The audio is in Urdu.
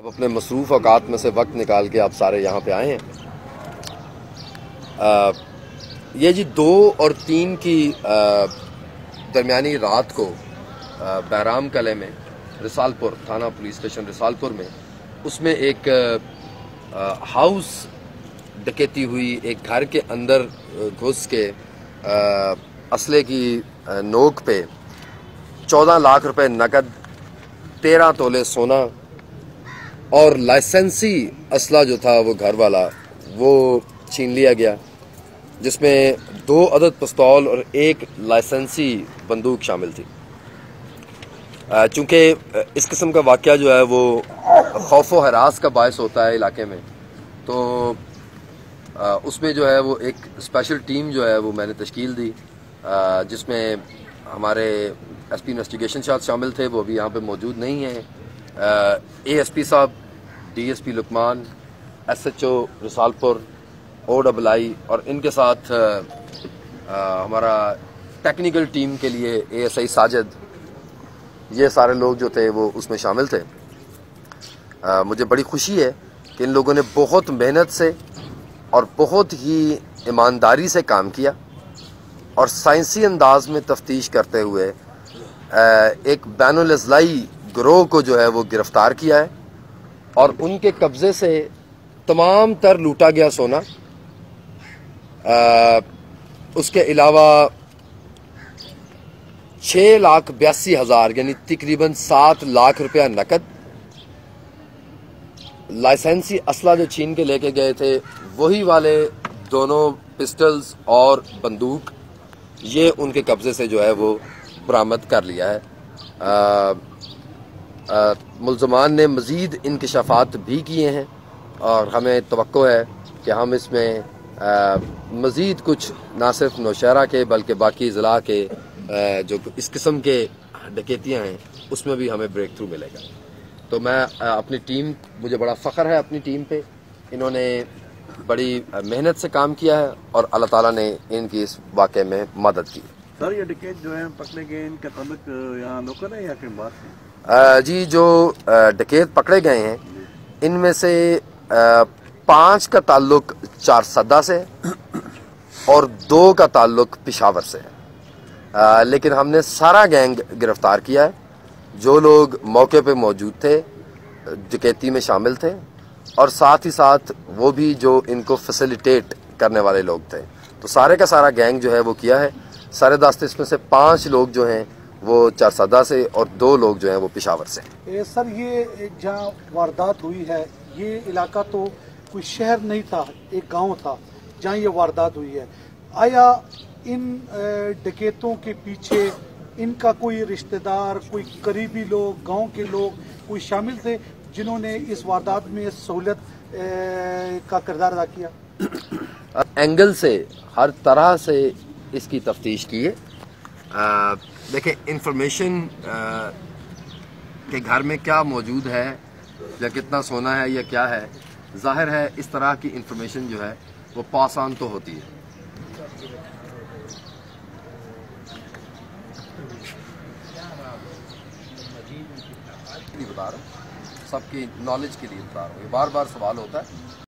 اب اپنے مصروف اوقات میں سے وقت نکال کے آپ سارے یہاں پہ آئے ہیں۔ یہ جی 2 اور 3 کی درمیانی رات کو بہرام قلعے میں رسال پور تھانہ پولیس اسٹیشن رسال پور میں اس میں ایک ہاؤس ڈکیتی ہوئی، ایک گھر کے اندر گھس کے اسلحے کی نوک پہ 14 لاکھ روپے نقد، 13 تولے سونا اور لائسنسی اسلحہ جو تھا وہ گھر والا وہ چھین لیا گیا، جس میں 2 عدد پستول اور 1 لائسنسی بندوق شامل تھی۔ چونکہ اس قسم کا واقعہ جو ہے وہ خوف و ہراس کا باعث ہوتا ہے علاقے میں، تو اس میں جو ہے وہ ایک اسپیشل ٹیم جو ہے وہ میں نے تشکیل دی، جس میں ہمارے ایس پی انویسٹیگیشن شامل تھے، وہ ابھی یہاں پہ موجود نہیں ہیں، اے ایس پی صاحب، ڈی ایس پی لکمان، ایس ایچ او رسال پور، او ڈبل آئی، اور ان کے ساتھ ہمارا ٹیکنیکل ٹیم کے لیے اے ایس آئی ساجد، یہ سارے لوگ جو تھے وہ اس میں شامل تھے۔ مجھے بڑی خوشی ہے کہ ان لوگوں نے بہت محنت سے اور بہت ہی ایمانداری سے کام کیا اور سائنسی انداز میں تفتیش کرتے ہوئے ایک بین الاضلاعی گروہ کو جو ہے وہ گرفتار کیا ہے، اور ان کے قبضے سے تمام تر لوٹا گیا سونا، اس کے علاوہ 6,82,000 یعنی تقریباً 7 لاکھ روپیہ نقد، لائسنسی اسلحہ جو چھین کے لے کے گئے تھے وہی والے دونوں پسٹلز اور بندوق، یہ ان کے قبضے سے جو ہے وہ برآمد کر لیا ہے۔ ملزمان نے مزید انکشافات بھی کیے ہیں اور ہمیں توقع ہے کہ ہم اس میں مزید کچھ نہ صرف نوشہرہ کے بلکہ باقی ضلع کے جو اس قسم کے ڈکیتیاں ہیں اس میں بھی ہمیں بریک تھرو ملے گا۔ تو میں اپنی ٹیم، مجھے بڑا فخر ہے اپنی ٹیم پہ، انہوں نے بڑی محنت سے کام کیا ہے اور اللہ تعالیٰ نے ان کی اس واقعے میں مدد کی۔ سر یہ ڈکیت جو ہے پکڑے گئے، ان کا تعلق یہاں لوکل ہے یا کہیں بات ہے؟ جی جو ڈکیت پکڑے گئے ہیں ان میں سے 5 کا تعلق چارسدہ سے اور 2 کا تعلق پشاور سے ہے، لیکن ہم نے سارا گینگ گرفتار کیا ہے، جو لوگ موقع پہ موجود تھے، ڈکیتی میں شامل تھے، اور ساتھ ہی ساتھ وہ بھی جو ان کو فیسیلیٹیٹ کرنے والے لوگ تھے، تو سارے کا سارا گینگ جو ہے وہ کیا ہے۔ سارے دست اس میں سے 5 لوگ جو ہیں وہ چارسدہ سے اور 2 لوگ جو ہیں وہ پشاور سے۔ سر یہ جہاں واردات ہوئی ہے یہ علاقہ تو کوئی شہر نہیں تھا، ایک گاؤں تھا جہاں یہ واردات ہوئی ہے، آیا ان ڈکیتوں کے پیچھے ان کا کوئی رشتہ دار، کوئی قریبی لوگ، گاؤں کے لوگ کوئی شامل تھے جنہوں نے اس واردات میں سہولت کا کردار ادا کیا؟ اینگل سے ہر طرح سے اس کی تفتیش کی ہے۔ دیکھیں انفارمیشن کہ گھر میں کیا موجود ہے یا کتنا سونا ہے یا کیا ہے، ظاہر ہے اس طرح کی انفارمیشن جو ہے وہ پاس آن تو ہوتی ہے۔ بتا رہا ہوں، سب کی نالج کے لیے بتا رہا ہوں، یہ بار بار سوال ہوتا ہے۔